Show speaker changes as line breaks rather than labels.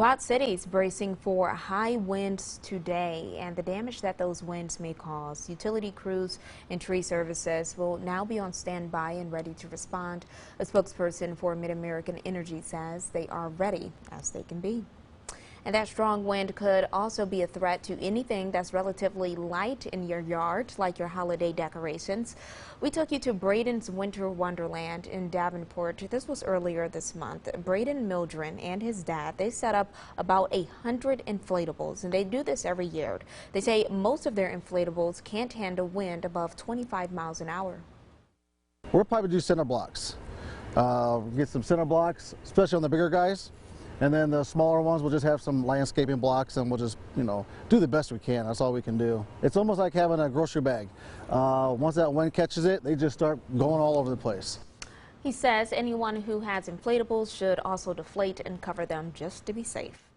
Quad Cities bracing for high winds today and the damage that those winds may cause. Utility crews and tree services will now be on standby and ready to respond. A spokesperson for MidAmerican Energy says they are ready as they can be. And that strong wind could also be a threat to anything that's relatively light in your yard, like your holiday decorations. We took you to Braden's Winter Wonderland in Davenport. This was earlier this month. Braden Mildren and his dad, they set up about 100 inflatables, and they do this every year. They say most of their inflatables can't handle wind above 25 miles an hour.
We'll probably do center blocks. Get some center blocks, especially on the bigger guys. And then the smaller ones, we'll just have some landscaping blocks and we'll just, do the best we can. That's all we can do. It's almost like having a grocery bag. Once that wind catches it, they just start going all over the place.
He says anyone who has inflatables should also deflate and cover them just to be safe.